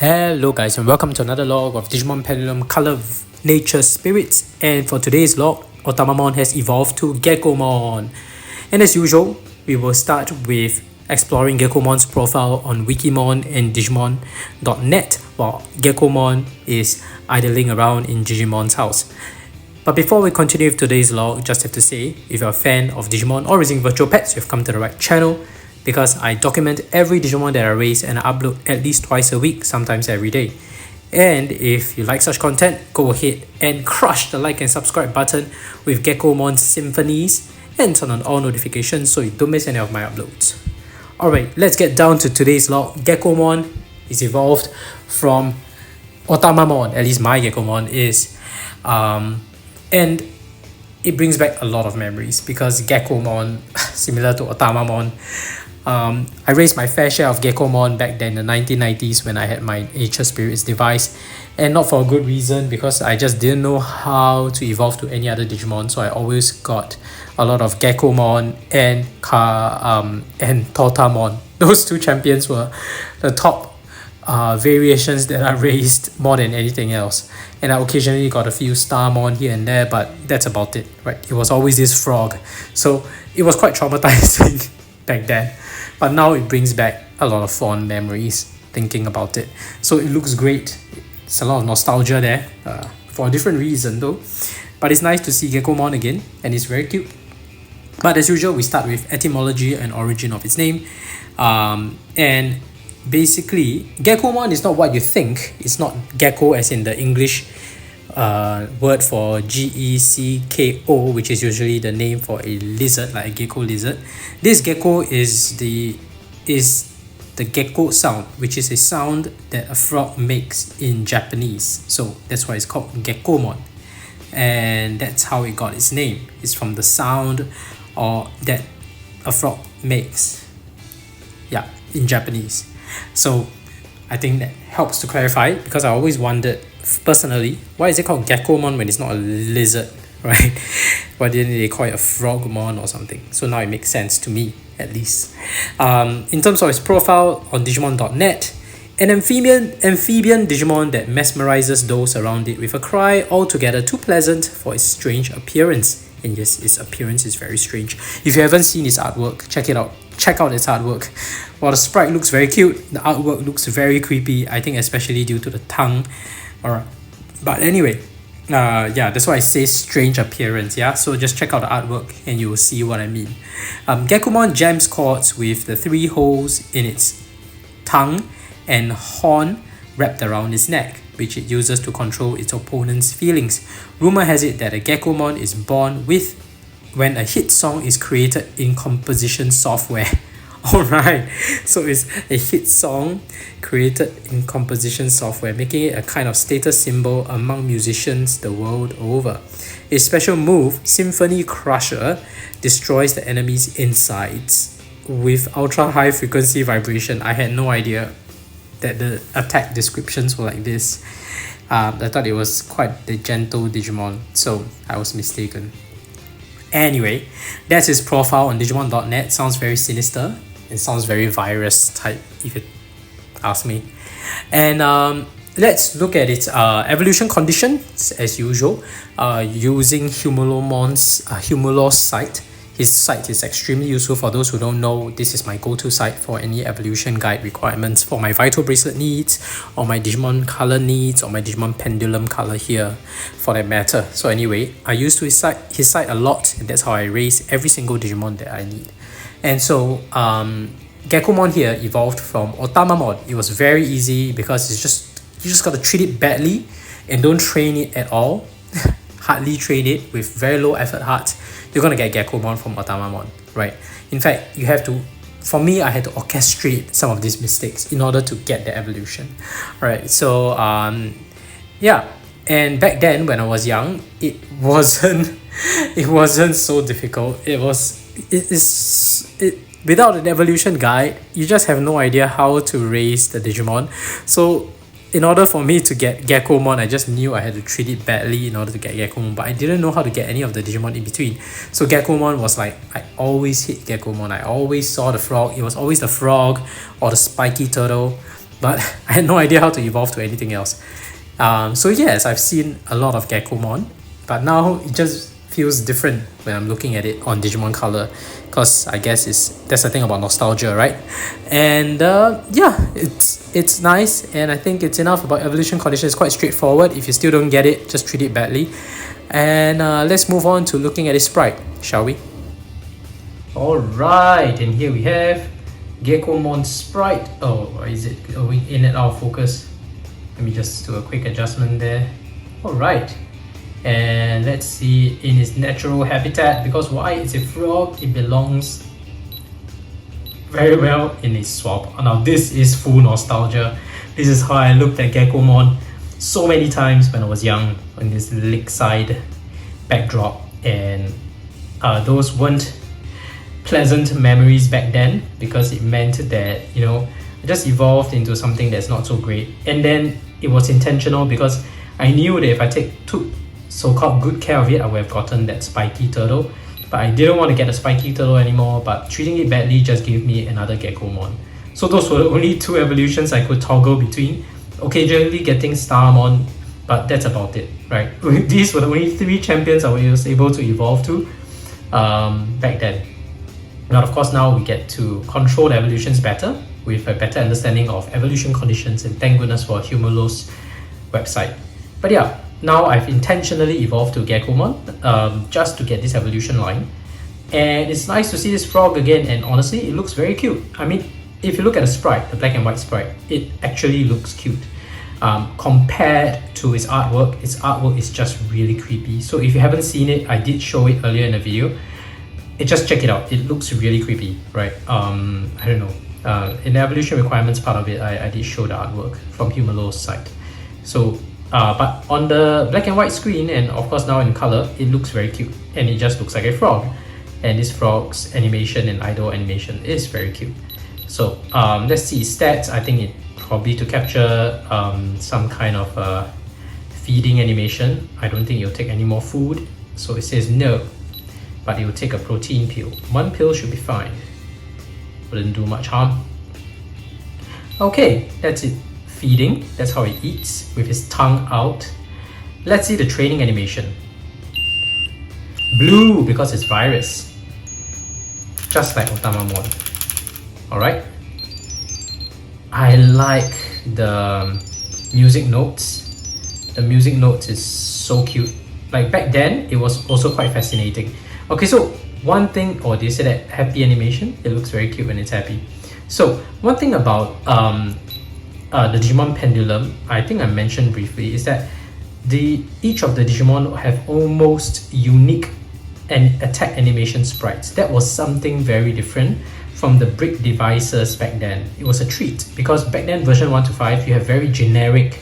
Hello guys and welcome to another log of Digimon Pendulum Color Nature Spirits, and for today's log, Otamamon has evolved to Gekomon. And as usual, we will start with exploring Gekomon's profile on Wikimon and Digimon.net while Gekomon is idling around in Digimon's house. But before we continue with today's log, just have to say, if you're a fan of Digimon or raising virtual pets, you've come to the right channel, because I document every Digimon that I raise and I upload at least twice a week, sometimes every day. And if you like such content, go ahead and crush the like and subscribe button with Gekomon's symphonies and turn on all notifications so you don't miss any of my uploads. Alright, let's get down to today's log. Gekomon is evolved from Otamamon, at least my Gekomon is. And it brings back a lot of memories because Gekomon, similar to Otamamon, I raised my fair share of Gekomon back then in the 1990s when I had my Nature Spirits device, and not for a good reason, because I just didn't know how to evolve to any other Digimon, so I always got a lot of Gekomon and Tortamon. Those two champions were the top variations that I raised more than anything else, and I occasionally got a few Starmon here and there, but that's about it, right? It was always this frog, so it was quite traumatizing back then. But now it brings back a lot of fond memories thinking about it. So it looks great. It's a lot of nostalgia there for a different reason though. But it's nice to see Gekomon again, and it's very cute. But as usual, we start with etymology and origin of its name. And basically, Gekomon is not what you think. It's not gecko as in the English word for Gecko, which is usually the name for a lizard, like a gecko lizard. This gecko is the gecko sound, which is a sound that a frog makes in Japanese. So that's why it's called Gekomon, and that's how it got its name. It's from the sound or that a frog makes, yeah, in Japanese. So I think that helps to clarify it, because I always wondered personally, why is it called Gekomon when it's not a lizard, right? Why didn't they call it a frogmon or something? So now it makes sense to me, at least. In terms of its profile on Digimon.net, an amphibian Digimon that mesmerizes those around it with a cry, altogether too pleasant for its strange appearance. And yes, its appearance is very strange. If you haven't seen its artwork, check it out. Check out its artwork. While the sprite looks very cute, the artwork looks very creepy, I think especially due to the tongue. Alright, but anyway, yeah, that's why I say strange appearance, yeah? So just check out the artwork and you will see what I mean. Gekomon jams chords with the 3 holes in its tongue and horn wrapped around its neck, which it uses to control its opponent's feelings. Rumor has it that a Gekomon is born with when a hit song is created in composition software. Alright, so it's a hit song created in composition software, making it a kind of status symbol among musicians the world over. A special move, Symphony Crusher, destroys the enemy's insides with ultra high frequency vibration. I had no idea that the attack descriptions were like this. I thought it was quite the gentle Digimon, so I was mistaken. Anyway, that's his profile on Digimon.net. Sounds very sinister. It sounds very virus type, if you ask me. And let's look at its evolution conditions as usual, using Humulomon's Humulos site. His site is extremely useful. For those who don't know, this is my go-to site for any evolution guide requirements for my Vital Bracelet needs, or my Digimon color needs, or my Digimon Pendulum color here, for that matter. So anyway, I use his site a lot, and that's how I raise every single Digimon that I need. And so Gekomon here evolved from Otamamon. It was very easy because you just got to treat it badly and don't train it at all. Hardly train it with very low effort hearts. You're gonna get Gekomon from Otamamon, right? In fact, you have to. For me, I had to orchestrate some of these mistakes in order to get the evolution, right? So yeah. And back then when I was young, it wasn't so difficult. Without an evolution guide, you just have no idea how to raise the Digimon. So in order for me to get Gekomon, I just knew I had to treat it badly in order to get Gekomon, but I didn't know how to get any of the Digimon in between. So Gekomon was like, I always hit Gekomon. I always saw the frog. It was always the frog or the spiky turtle but I had no idea how to evolve to anything else. So yes, I've seen a lot of Gekomon, but now it just feels different when I'm looking at it on Digimon Color, because I guess that's the thing about nostalgia, right? And yeah, it's nice, and I think it's enough about evolution condition. It's quite straightforward. If you still don't get it, just treat it badly. And let's move on to looking at its sprite, shall we? Alright, and here we have Gekomon sprite. Oh, is it going in and out of focus? Let me just do a quick adjustment there. Alright, and let's see in its natural habitat, because why? It's a frog, it belongs very well in its swamp. Now this is full nostalgia. This is how I looked at Gekomon so many times when I was young, on this lakeside backdrop, and those weren't pleasant memories back then, because it meant that, you know, I just evolved into something that's not so great. And then it was intentional, because I knew that if I took so-called good care of it, I would have gotten that spiky turtle. But I didn't want to get a spiky turtle anymore, but treating it badly just gave me another Gekomon. So those were the only two evolutions I could toggle between, occasionally getting Starmon, but that's about it, right? These were the only three champions I was able to evolve to back then. Now, of course, now we get to control the evolutions better, with a better understanding of evolution conditions, and thank goodness for Humulus website. But yeah, now I've intentionally evolved to Gekomon just to get this evolution line. And it's nice to see this frog again, and honestly, it looks very cute. I mean, if you look at the sprite, the black and white sprite, it actually looks cute. Compared to its artwork is just really creepy. So if you haven't seen it, I did show it earlier in the video. Just check it out. It looks really creepy, right? I don't know. In the evolution requirements part of it, I did show the artwork from Humulus site. So, but on the black and white screen, and of course now in color, it looks very cute, and it just looks like a frog. And this frog's animation and idle animation is very cute. So let's see stats. I think it probably to capture some kind of feeding animation. I don't think it'll take any more food. So it says no, but it will take a protein pill. One pill should be fine. Wouldn't do much harm. Okay, that's it. Feeding, that's how it eats, with his tongue out. Let's see the training animation. Blue, because it's virus. Just like Otamamon. Alright. I like the music notes. The music notes is so cute. Like back then, it was also quite fascinating. Okay, so one thing, or they say that happy animation, it looks very cute when it's happy. So one thing about the Digimon Pendulum, I think I mentioned briefly, is that each of the Digimon have almost unique and attack animation sprites. That was something very different from the brick devices back then. It was a treat, because back then, version 1 to 5, you have very generic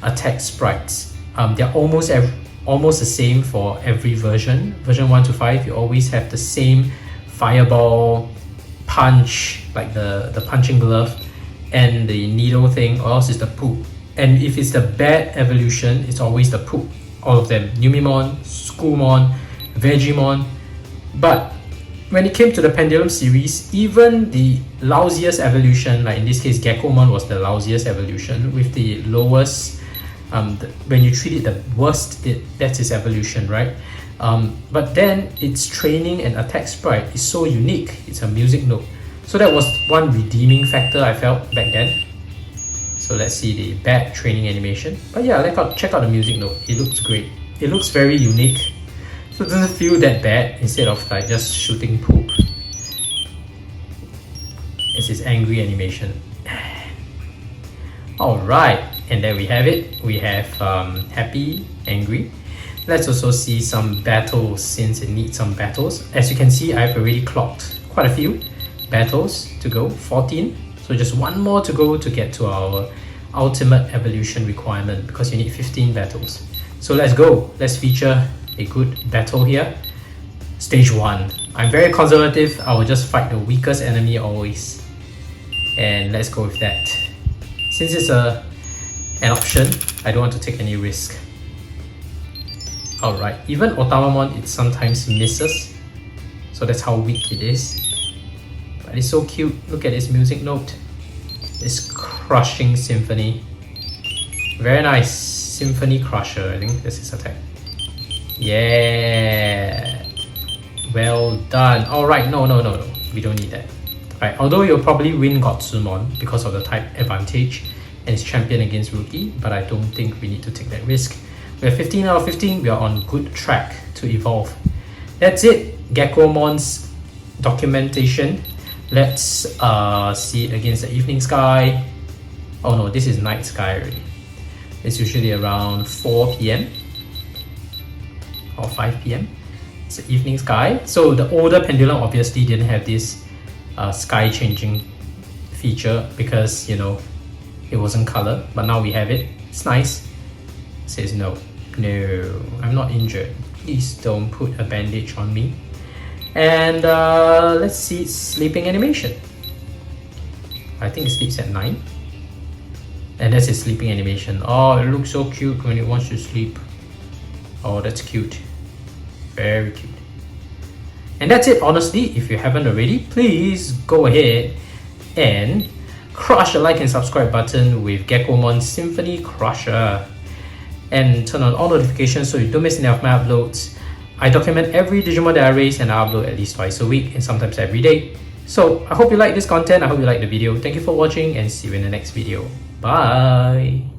attack sprites. They're almost the same for every version. Version 1 to 5, you always have the same fireball, punch, like the punching glove, and the needle thing, or else it's the poop. And if it's the bad evolution, it's always the poop. All of them. Numemon, Schoolmon, Vegimon. But when it came to the Pendulum series, even the lousiest evolution, like in this case Gekomon was the lousiest evolution, with the lowest, when you treat it the worst, that's its evolution, right? But then its training and attack sprite is so unique. It's a music note. So that was one redeeming factor I felt back then. So let's see the bad training animation. But yeah, check out the music note. It looks great. It looks very unique. So it doesn't feel that bad instead of like just shooting poop. It's this angry animation. Alright, and there we have it. We have happy, angry. Let's also see some battles, since it needs some battles. As you can see, I've already clocked quite a few battles to go, 14. So just one more to go to get to our ultimate evolution requirement, because you need 15 battles. So let's go. Let's feature a good battle here. Stage 1. I'm very conservative. I will just fight the weakest enemy always. And let's go with that. Since it's an option, I don't want to take any risk. Alright, even Otamamon, it sometimes misses. So that's how weak it is. But it's so cute. Look at its music note. It's Crushing Symphony. Very nice. Symphony Crusher, I think this is attack. Yeah. Well done. Alright, no. We don't need that. Right, although you'll probably win Gotsumon because of the type advantage and it's champion against rookie, but I don't think we need to take that risk. We have 15 out of 15, we are on good track to evolve. That's it, Gekomon's documentation. Let's see it against the evening sky. Oh no, this is night sky already. It's usually around 4 p.m. or 5 p.m. It's the evening sky. So the older Pendulum obviously didn't have this sky changing feature because, you know, it wasn't color, but now we have it. It's nice. It says no, I'm not injured. Please don't put a bandage on me. And let's see its sleeping animation. I think it sleeps at 9. And that's its sleeping animation. Oh, it looks so cute when it wants to sleep. Oh, that's cute. Very cute. And that's it, honestly. If you haven't already, please go ahead and crush the like and subscribe button with Gekomon Symphony Crusher. And turn on all notifications so you don't miss any of my uploads. I document every Digimon that I raise and I upload at least twice a week and sometimes every day. So I hope you like this content, I hope you like the video. Thank you for watching and see you in the next video. Bye!